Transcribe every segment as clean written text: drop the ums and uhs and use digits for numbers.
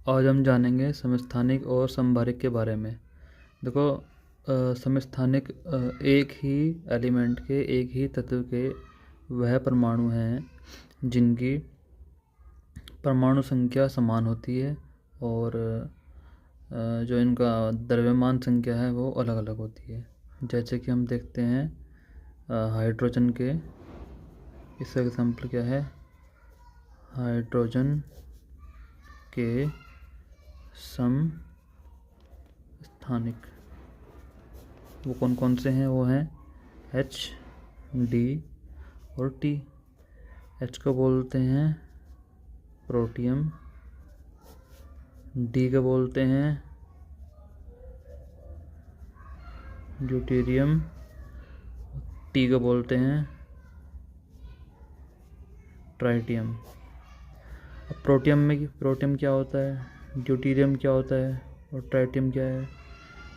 आज हम जानेंगे समस्थानिक और समभारिक के बारे में। देखो, समस्थानिक एक ही एलिमेंट के, एक ही तत्व के वह परमाणु हैं जिनकी परमाणु संख्या समान होती है और जो इनका द्रव्यमान संख्या है वो अलग अलग होती है। जैसे कि हम देखते हैं हाइड्रोजन के, इसका एग्जाम्पल क्या है, हाइड्रोजन के समस्थानिक वो कौन कौन से हैं? वो हैं H, D और T। H को बोलते हैं प्रोटियम, D को बोलते हैं ड्यूटेरियम, T को बोलते हैं ट्राइटियम। अब प्रोटियम क्या होता है, ड्यूटेरियम क्या होता है और ट्राइटियम क्या है,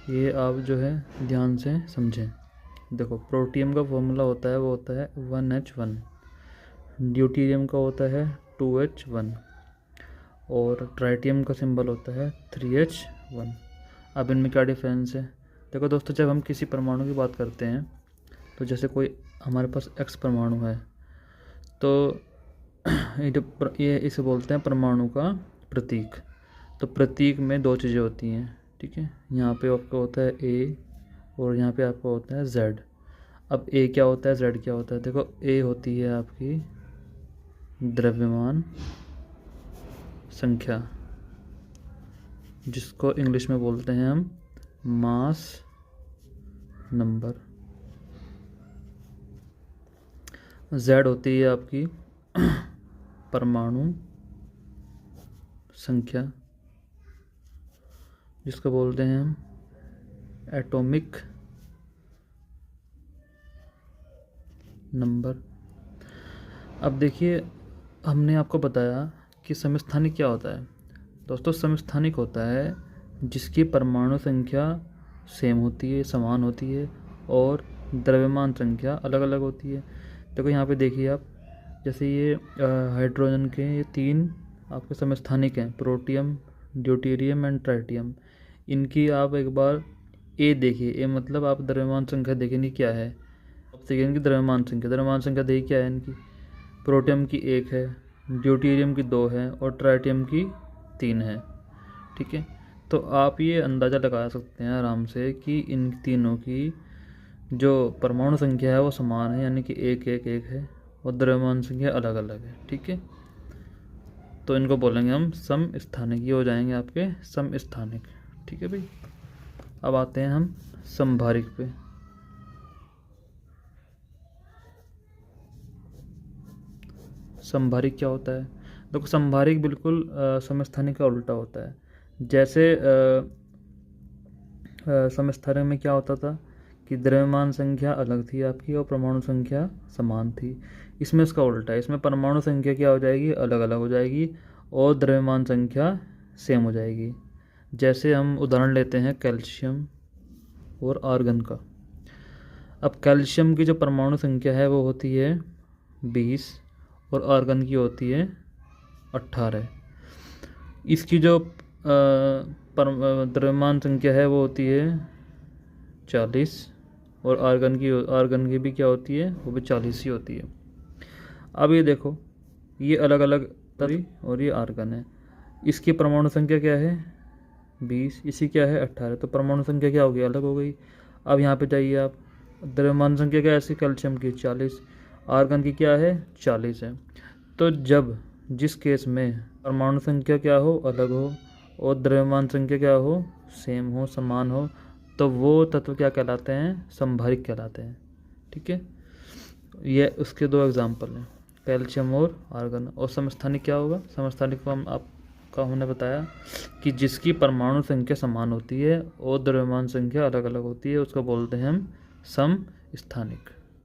ये आप जो है ध्यान से समझें। देखो, प्रोटियम का फॉर्मूला होता है वो होता है 1H1, ड्यूटेरियम का होता है 2H1 और ट्राइटियम का सिंबल होता है 3H1। अब इनमें क्या डिफरेंस है? देखो दोस्तों, जब हम किसी परमाणु की बात करते हैं तो जैसे कोई हमारे पास X परमाणु है तो ये इसे बोलते हैं परमाणु का प्रतीक। तो प्रतीक में दो चीज़ें होती हैं, ठीक है। यहाँ पे आपका होता है A और यहाँ पे आपका होता है Z। अब A क्या होता है, Z क्या होता है? देखो, A होती है आपकी द्रव्यमान संख्या, जिसको इंग्लिश में बोलते हैं हम मास नंबर। Z होती है आपकी परमाणु संख्या, जिसको बोलते हैं हम एटॉमिक नंबर। अब देखिए, हमने आपको बताया कि समस्थानिक क्या होता है। दोस्तों, समस्थानिक होता है जिसकी परमाणु संख्या सेम होती है, समान होती है और द्रव्यमान संख्या अलग अलग होती है। देखो यहाँ पे देखिए आप, जैसे ये हाइड्रोजन के ये 3 आपके समस्थानिक हैं, प्रोटियम, ड्यूटेरियम एंड ट्राइटियम। इनकी आप एक बार ए देखिए, ए मतलब आप द्रव्यमान संख्या देखेंगे क्या है। सेकेंड की द्रव्यमान संख्या देखिए क्या है इनकी। प्रोटियम की 1 है, ड्यूटेरियम की 2 है और ट्राइटियम की 3 है, ठीक है। तो आप ये अंदाज़ा लगा सकते हैं आराम से कि इन तीनों की जो परमाणु संख्या है वो समान है, यानी कि 1 1 1 है और द्रव्यमान संख्या अलग अलग है, ठीक है। तो इनको बोलेंगे हम समस्थानिक, ये हो जाएंगे आपके समस्थानिक, ठीक है भाई। अब आते हैं हम समभारिक पे। समभारिक क्या होता है? देखो, समभारिक बिल्कुल समस्थानिक का उल्टा होता है। जैसे समस्थानिक में क्या होता था कि द्रव्यमान संख्या अलग थी आपकी और परमाणु संख्या समान थी। इसमें इसका उल्टा है, इसमें परमाणु संख्या क्या हो जाएगी, अलग अलग हो जाएगी और द्रव्यमान संख्या सेम हो जाएगी। जैसे हम उदाहरण लेते हैं कैल्शियम और आर्गन का। अब कैल्शियम की जो परमाणु संख्या है वो होती है 20 और आर्गन की होती है 18। इसकी जो द्रव्यमान संख्या है वो होती है 40 और आर्गन की भी क्या होती है, वो भी 40 ही होती है। अब ये देखो, ये अलग अलग तत्व और ये आर्गन है। इसकी परमाणु संख्या क्या है 20, इसी क्या है 18, तो परमाणु संख्या क्या हो गई, अलग हो गई। अब यहाँ पे जाइए आप, द्रव्यमान संख्या क्या है ऐसी कैल्शियम की 40, आर्गन की क्या है 40 है। तो जिस केस में परमाणु संख्या क्या हो, अलग हो और द्रव्यमान संख्या क्या हो, सेम हो, समान हो, तो वो तत्व क्या कहलाते हैं, समभारिक कहलाते हैं, ठीक है। ये उसके 2 एग्जाम्पल हैं, कैल्शियम और आर्गन। और समस्थानिक क्या होगा? समस्थानिक को हमने बताया कि जिसकी परमाणु संख्या समान होती है और द्रव्यमान संख्या अलग अलग होती है, उसको बोलते हैं हम समस्थानिक।